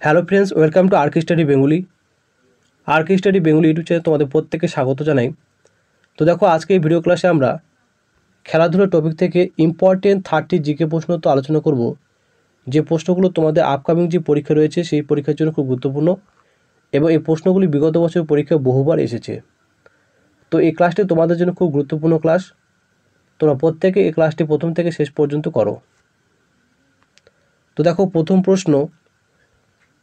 Hello friends, welcome to Ark Study Bengali. Ark Study Bengali YouTube চ্যানেলে তোমাদের প্রত্যেককে স্বাগত জানাই। তো দেখো, আজকে এই ভিডিও ক্লাসে আমরা খেলাধুলার টপিক থেকে ইম্পর্টেন্ট 30 জিকে প্রশ্ন তো আলোচনা করব, যে প্রশ্নগুলো তোমাদের আপকামিং যে পরীক্ষা রয়েছে সেই পরীক্ষার জন্য খুব গুরুত্বপূর্ণ এবং এই প্রশ্নগুলি বিগত বছরের পরীক্ষায় বহুবার এসেছে। তো এই ক্লাসটি তোমাদের জন্য খুব গুরুত্বপূর্ণ ক্লাস। তোমরা প্রত্যেকে এই ক্লাসটি প্রথম থেকে শেষ পর্যন্ত করো। তো দেখো, প্রথম প্রশ্ন,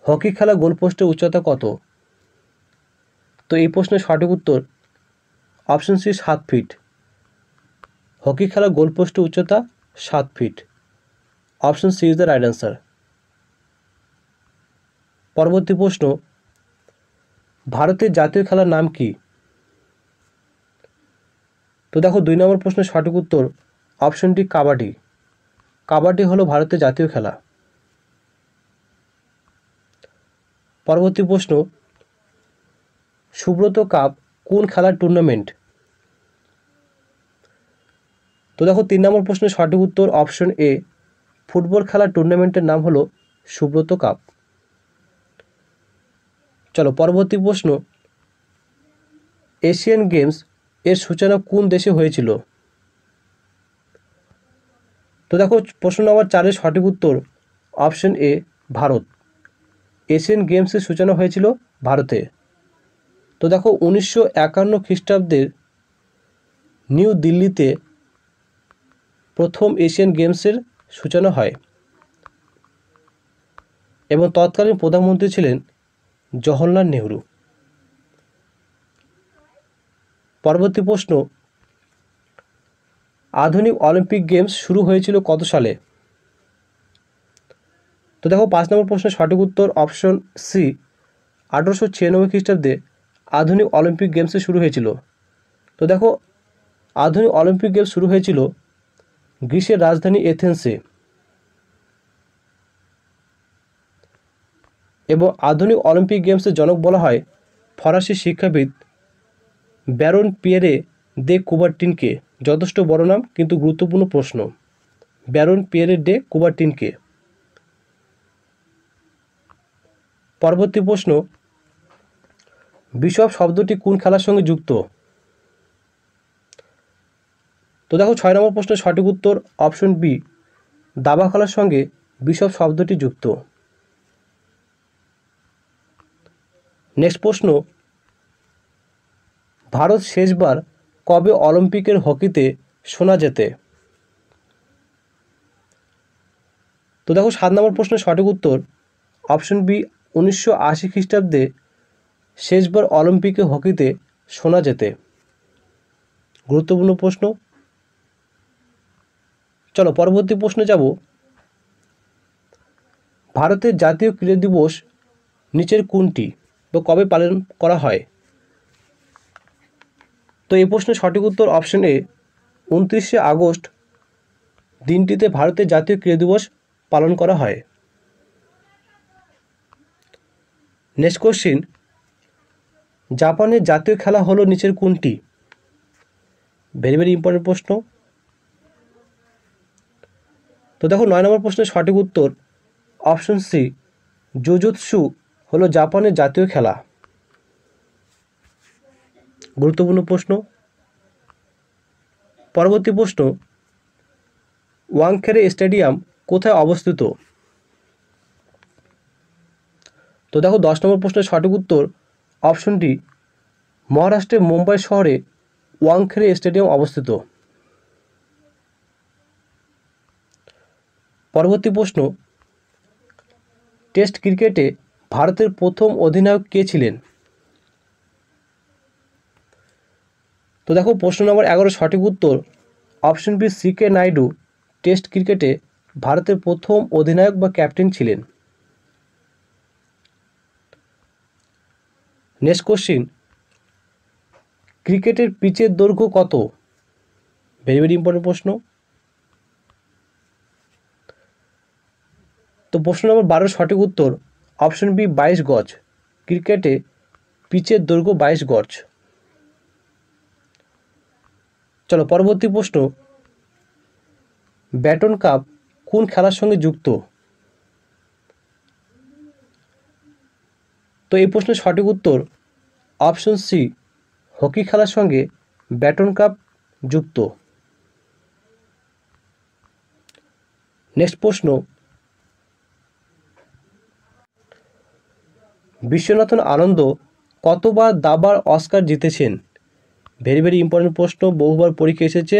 হকি খেলা গোলপোস্টের উচ্চতা কত? তো এই প্রশ্নের সঠিক উত্তর অপশন সি 7 ফিট। হকি খেলা গোলপোস্টের উচ্চতা 7 feet. Option C is the right answer. পরবর্তী প্রশ্ন, ভারতের জাতীয় খেলার নাম কি? তো দেখো, 2 নম্বর প্রশ্নের সঠিক উত্তর অপশনটি কাবাডি। কাবাডি হলো ভারতের জাতীয় খেলা। পরবর্তী প্রশ্ন, সুব্রত কাপ কোন খেলার টুর্নামেন্ট? তো দেখো, 3 নম্বর প্রশ্নের সঠিক উত্তর অপশন এ, ফুটবল খেলার টুর্নামেন্টের নাম হলো সুব্রত কাপ। চলো পরবর্তী প্রশ্ন, এশিয়ান গেমস এর সূচনা কোন দেশে হয়েছিল? তো দেখো, প্রশ্ন নম্বর 4-এর সঠিক উত্তর অপশন এ, ভারত। এশিয়ান গেমসের সূচনা হয়েছিল ভারতে। তো দেখো, 1951 খ্রিস্টাব্দের নিউ দিল্লিতে প্রথম এশিয়ান গেমসের সূচনা হয় এবং তৎকালীন প্রধানমন্ত্রী ছিলেন জওহরলাল নেহরু। পরবর্তী প্রশ্ন, আধুনিক অলিম্পিক গেমস শুরু হয়েছিল কত সালে? তো দেখো, 5 নম্বর প্রশ্নের সঠিক উত্তর অপশন সি, 1896 খ্রিস্টাব্দে আধুনিক অলিম্পিক গেমসে শুরু হয়েছিল। তো দেখো, আধুনিক অলিম্পিক গেমস শুরু হয়েছিল গ্রিসের রাজধানী এথেন্সে এবং আধুনিক অলিম্পিক গেমসের জনক বলা হয় ফরাসি শিক্ষাবিদ ব্যারন পিয়েরে দে কুবারটিনকে। যথেষ্ট বড় নাম কিন্তু গুরুত্বপূর্ণ প্রশ্ন, ব্যারন পিয়েরে দে কুবারটিনকে। পরবর্তী প্রশ্ন, বিশপ শব্দটি কোন খেলার সঙ্গে যুক্ত? তো দেখো, 6 নম্বর প্রশ্নের সঠিক উত্তর অপশন বি, দাবা খেলার সঙ্গে বিশপ শব্দটি যুক্ত। নেক্সট প্রশ্ন, ভারত শেষবার কবে অলিম্পিকের হকিতে সোনা জেতে? তো দেখো, 7 নম্বর প্রশ্নের সঠিক উত্তর অপশন বি, 1980 খ্রিস্টাব্দে শেষবার অলিম্পিকে হকিতে সোনা জেতে। গুরুত্বপূর্ণ প্রশ্ন। চলো পরবর্তী প্রশ্নে যাব, ভারতের জাতীয় ক্রীড়া দিবস নিচের কোনটি বা কবে পালন করা হয়? তো এই প্রশ্নের সঠিক উত্তর অপশন এ, 29শে আগস্ট দিনটিতে ভারতের জাতীয় ক্রীড়া দিবস পালন করা হয়। নেক্সট কোশ্চিন, জাপানের জাতীয় খেলা হলো নিচের কোনটি? ভেরি ভেরি ইম্পর্টেন্ট প্রশ্ন। তো দেখো, 9 নম্বর প্রশ্নের সঠিক উত্তর অপশন সি, জুজুৎসু হলো জাপানের জাতীয় খেলা। গুরুত্বপূর্ণ প্রশ্ন। পরবর্তী প্রশ্ন, ওয়াংখেড়ে স্টেডিয়াম কোথায় অবস্থিত? তো দেখো, 10 নম্বর প্রশ্নের সঠিক উত্তর অপশন ডি, মহারাষ্ট্রের মুম্বাই শহরে ওয়াংখেড়ে স্টেডিয়াম অবস্থিত। পরবর্তী প্রশ্ন, টেস্ট ক্রিকেটে ভারতের প্রথম অধিনায়ক কে ছিলেন? তো দেখো, প্রশ্ন নম্বর 11 সঠিক উত্তর অপশন বি, সি.কে. নাইডু টেস্ট ক্রিকেটে ভারতের প্রথম অধিনায়ক বা ক্যাপ্টেন ছিলেন। নেক্সট কোশ্চিন, ক্রিকেটের পিচের দৈর্ঘ্য কত? ভেরি ভেরি ইম্পর্টেন্ট প্রশ্ন। তো প্রশ্ন নম্বর 12 সঠিক উত্তর অপশন বি, 22 গজ। ক্রিকেটে পিচের দৈর্ঘ্য 22 গজ। চলো পরবর্তী প্রশ্ন, ব্যাটন কাপ কোন খেলার সঙ্গে যুক্ত? তো এই প্রশ্নের সঠিক উত্তর অপশন সি, হকি খেলার সঙ্গে ব্যাটন কাপ যুক্ত। নেক্সট প্রশ্ন, বিশ্বনাথন আনন্দ কতবার দাবার অস্কার জিতেছেন? ভেরি ভেরি ইম্পর্টেন্ট প্রশ্ন, বহুবার পরীক্ষা এসেছে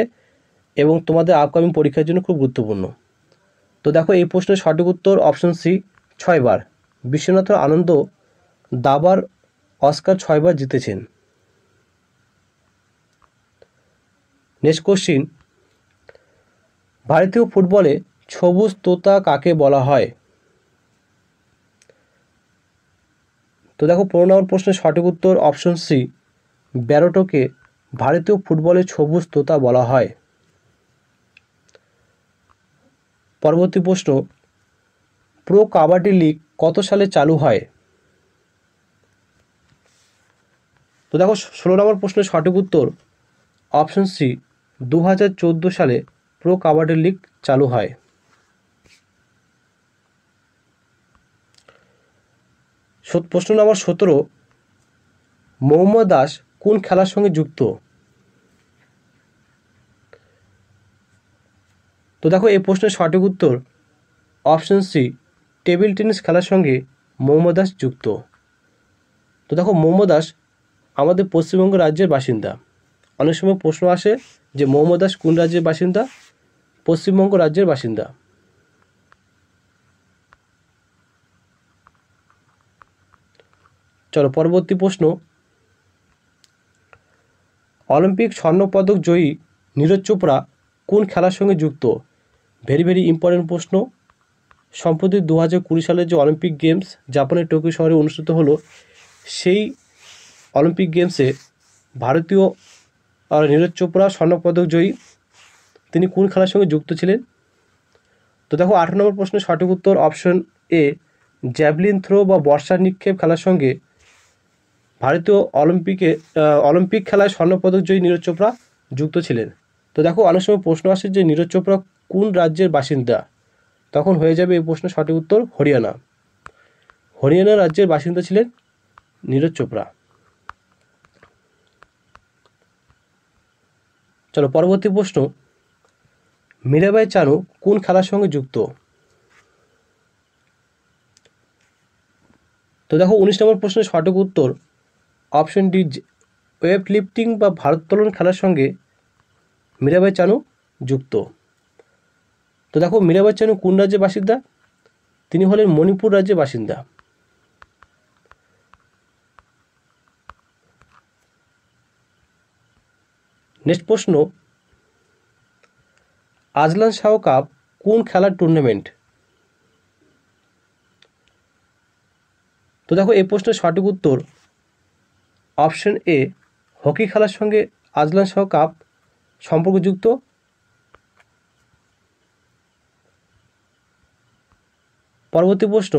এবং তোমাদের আপকামিং পরীক্ষার জন্য খুব গুরুত্বপূর্ণ। তো দেখো এই প্রশ্নের সঠিক উত্তর অপশন সি, 6 বার। বিশ্বনাথন আনন্দ দাবার অস্কার 6 বার জিতেছেন। নেক্সট কোশ্চিন, ভারতীয় ফুটবলে সবুজ তোতা কাকে বলা হয়? তো দেখো 15 নম্বর প্রশ্নের সঠিক উত্তর অপশন সি, ব্যারোটোকে ভারতীয় ফুটবলে সবুজ তোতা বলা হয়। পরবর্তী প্রশ্ন, প্রো কাবাডি লিগ কত সালে চালু হয়? তো দেখো 16 নম্বর প্রশ্নের সঠিক উত্তর অপশন সি, 2014 সালে প্রো কাবাডি লিগ চালু হয়। প্রশ্ন নম্বর 17, মোহাম্মদ দাস কোন খেলার সঙ্গে যুক্ত? তো দেখো এই প্রশ্নের সঠিক উত্তর অপশন সি, টেবিল টেনিস খেলার সঙ্গে মোহাম্মদ দাস যুক্ত। তো দেখো মোহাম্মদ দাস আমাদের পশ্চিমবঙ্গ রাজ্যের বাসিন্দা। অনেক সময় প্রশ্ন আসে যে মোহাম্মদ দাস কোন রাজ্যের বাসিন্দা? পশ্চিমবঙ্গ রাজ্যের বাসিন্দা। চলো পরবর্তী প্রশ্ন, অলিম্পিক স্বর্ণপদক জয়ী নীরজ চোপড়া কোন খেলার সঙ্গে যুক্ত? ভেরি ভেরি ইম্পর্টেন্ট প্রশ্ন। সম্প্রতি 2020 সালের যে অলিম্পিক গেমস জাপানের টোকিও শহরে অনুষ্ঠিত হলো, সেই অলিম্পিক গেমসে ভারতীয় নীরজ চোপড়া স্বর্ণপদক জয়ী, তিনি কোন খেলার সঙ্গে যুক্ত ছিলেন? তো দেখো 18 নম্বর প্রশ্নের সঠিক উত্তর অপশন এ, জ্যাভলিন থ্রো বা বর্ষা নিক্ষেপ খেলার সঙ্গে ভারতীয় অলিম্পিক খেলায় স্বর্ণপদক জয়ী নীরজ চোপড়া যুক্ত ছিলেন। তো দেখো অনেক সময় প্রশ্ন আসে যে নীরজ চোপড়া কোন রাজ্যের বাসিন্দা, তখন হয়ে যাবে এই প্রশ্নের সঠিক উত্তর হরিয়ানা। হরিয়ানা রাজ্যের বাসিন্দা ছিলেন নীরজ চোপড়া। চলো পরবর্তী প্রশ্ন, মীরাবাই চানু কোন খেলার সঙ্গে যুক্ত? তো দেখো 19 নম্বর প্রশ্নের সঠিক উত্তর অপশন ডি, ওয়েট লিফটিং বা ভারোত্তোলন খেলার সঙ্গে মীরাবাই চানু যুক্ত। তো দেখো মীরাবাই চানু কোন রাজ্যের বাসিন্দা? তিনি হলেন মণিপুর রাজ্যের বাসিন্দা। নেক্সট প্রশ্ন, আজলান শাহ কাপ কোন খেলার টুর্নামেন্ট? তো দেখো এই প্রশ্নের সঠিক উত্তর অপশন এ, হকি খেলার সঙ্গে আজলান শাহ কাপ সম্পর্কযুক্ত। পরবর্তী প্রশ্ন,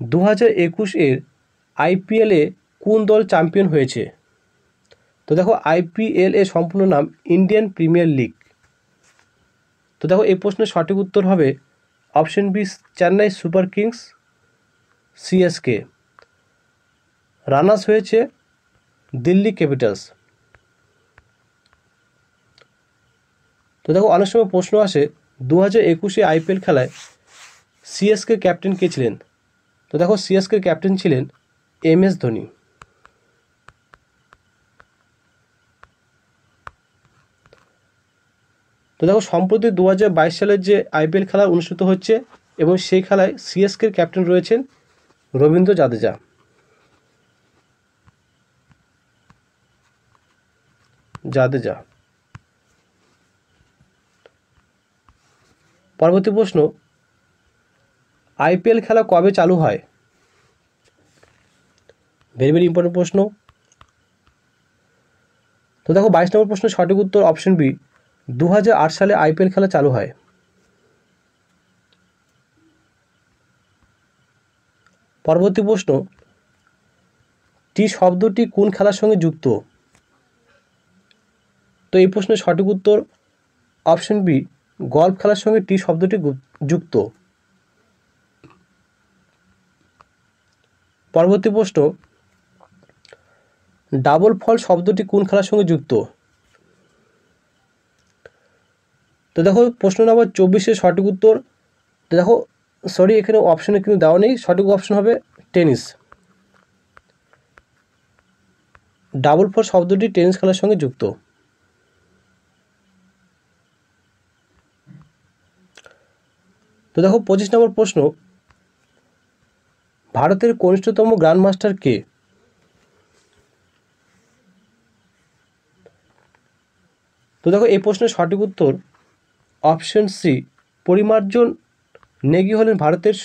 2021 এর আইপিএলে কোন দল চ্যাম্পিয়ন হয়েছে? তো দেখো আইপিএল এর সম্পূর্ণ নাম ইন্ডিয়ান প্রিমিয়ার লিগ। তো দেখো এই প্রশ্নের সঠিক উত্তর হবে option B, Chennai Super Kings CSK. Runners হয়েছে দিল্লি ক্যাপিটালস। তো দেখো অনেক সময় প্রশ্ন আসে 2021 আইপিএল খেলায় সিএসকে ক্যাপ্টেন কে ছিলেন? তো দেখো সিএসকে ক্যাপ্টেন ছিলেন এমএস ধোনি। তো দেখো সম্প্রতি 2022 সালের যে আইপিএল খেলা অনুষ্ঠিত হচ্ছে এবং সেই খেলায় সিএসকের ক্যাপ্টেন রয়েছেন রবীন্দ্র জাদেজা। পরবর্তী প্রশ্ন, আইপিএল খেলা কবে চালু হয়? ভেরি ভেরি ইম্পর্টেন্ট প্রশ্ন। তো দেখো 22 নম্বর প্রশ্নের সঠিক উত্তর অপশন বি, 2008 সালে আইপিএল খেলা চালু হয়। পরবর্তী প্রশ্ন, টি শব্দটি কোন খেলার সঙ্গে যুক্ত? তো এই প্রশ্নের সঠিক উত্তর অপশন বি, গলফ খেলার সঙ্গে টি শব্দটি যুক্ত। পরবর্তী প্রশ্ন, ডাবল ফল শব্দটি কোন খেলার সঙ্গে যুক্ত? তো দেখো প্রশ্ন নম্বর 24-এর সঠিক উত্তর, তো দেখো সরি এখানে অপশনে কিন্তু দেওয়া নেই, সঠিক অপশন হবে টেনিস। ডাবল ফল শব্দটি টেনিস খেলার সঙ্গে যুক্ত। তো দেখো 25 নম্বর প্রশ্ন, ভারতের কনিষ্ঠতম গ্র্যান্ডমাস্টার কে? তো দেখো এই প্রশ্নের সঠিক উত্তর অপশন সি, পরিমার্জন নেগি হলেন ভারতের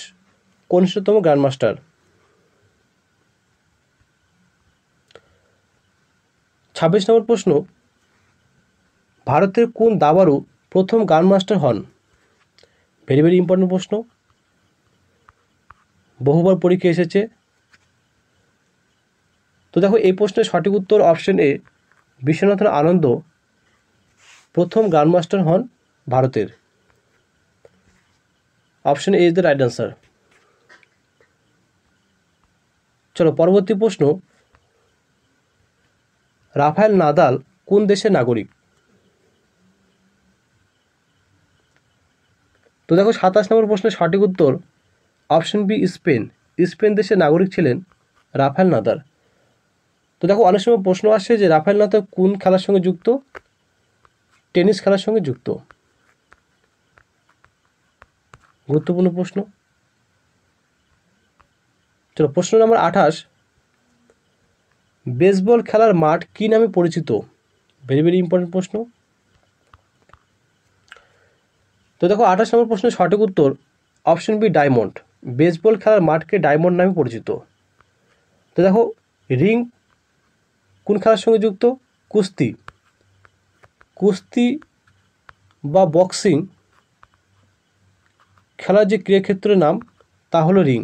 কনিষ্ঠতম গ্র্যান্ডমাস্টার। 26 নম্বর প্রশ্ন, ভারতের কোন দাবাড়ু প্রথম গ্র্যান্ডমাস্টার হন? ভেরি ভেরি ইম্পর্টেন্ট প্রশ্ন, বহুবার পরীক্ষা এসেছে। তো দেখো এই প্রশ্নের সঠিক উত্তর অপশন এ, বিশ্বনাথন আনন্দ প্রথম গ্র্যান্ডমাস্টার হন ভারতের। Option A is the right answer. চলো পরবর্তী প্রশ্ন, রাফায়েল নাদাল কোন দেশের নাগরিক? তো দেখো 27 নম্বর প্রশ্নের সঠিক উত্তর অপশন বি, স্পেন। স্পেন দেশের নাগরিক ছিলেন রাফায়েল নাদাল। তো দেখো অনেক সময় প্রশ্ন আসে যে রাফায়েল নাদাল কোন খেলার সঙ্গে যুক্ত? টেনিস খেলার সঙ্গে যুক্ত। গুরুত্বপূর্ণ প্রশ্ন। চলো প্রশ্ন নম্বর 28, বেসবল খেলার মাঠ কী নামে পরিচিত? ভেরি ভেরি ইম্পর্টেন্ট প্রশ্ন। তো দেখো 28 নম্বর প্রশ্নের সঠিক উত্তর অপশন বি, ডায়মন্ড। বেসবল খেলার মাঠকে ডায়মন্ড নামে পরিচিত। তো দেখো রিং কোন খেলার সঙ্গে যুক্ত? কুস্তি। কুস্তি বা বক্সিং খেলার যে ক্রীড়াক্ষেত্রের নাম তা হলো রিং।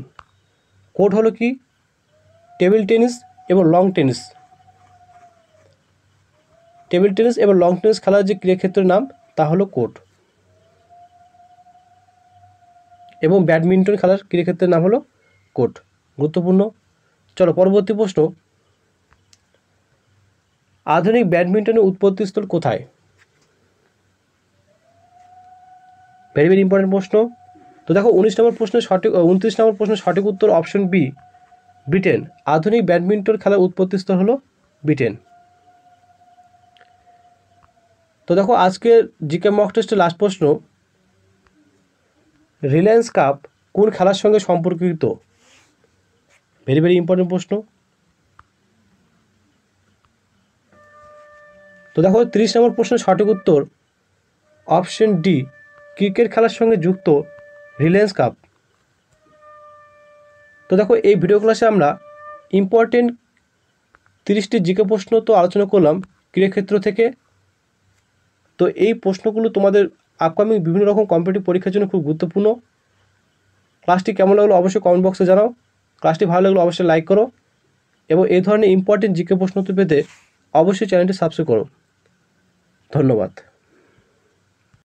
কোর্ট হলো কি? টেবিল টেনিস এবং লং টেনিস। টেবিল টেনিস এবং লং টেনিস খেলার যে ক্রীড়াক্ষেত্রের নাম তা হলো কোর্ট। এবং ব্যাডমিন্টন খেলার ক্রীড়াক্ষেত্রের নাম হলো কোর্ট। গুরুত্বপূর্ণ। চলো পরবর্তী প্রশ্ন, আধুনিক ব্যাডমিন্টনের উৎপত্তিস্থল কোথায়? ভেরি ভেরি ইম্পর্টেন্ট প্রশ্ন। তো দেখো 29 নম্বর প্রশ্নের সঠিক উত্তর অপশন বি, ব্রিটেন। আধুনিক ব্যাডমিন্টন খেলার উৎপত্তিস্থল হলো ব্রিটেন। তো দেখো আজকের জিকে মক টেস্টের লাস্ট প্রশ্ন, রিলায়েন্স কাপ কোন খেলার সঙ্গে সম্পর্কিত? ভেরি ভেরি ইম্পর্টেন্ট প্রশ্ন। তো দেখো 30 নম্বর প্রশ্নের সঠিক উত্তর অপশন ডি, ক্রিকেট খেলার সঙ্গে যুক্ত রিলায়েন্স কাপ। তো দেখো এই ভিডিও ক্লাসে আমরা ইম্পর্টেন্ট 30টি জিকে প্রশ্ন তো আলোচনা করলাম ক্রীড়াক্ষেত্র থেকে। তো এই প্রশ্নগুলো তোমাদের আপকামিং বিভিন্ন রকম কম্পিটিটিভ পরীক্ষার জন্য খুব গুরুত্বপূর্ণ। ক্লাসটি কেমন লাগলো অবশ্যই কমেন্ট বক্সে জানাও। ক্লাসটি ভালো লাগলো অবশ্যই লাইক করো এবং এই ধরনের ইম্পর্টেন্ট জিকে প্রশ্ন পেতে অবশ্যই চ্যানেলটি সাবস্ক্রাইব করো। ধন্যবাদ।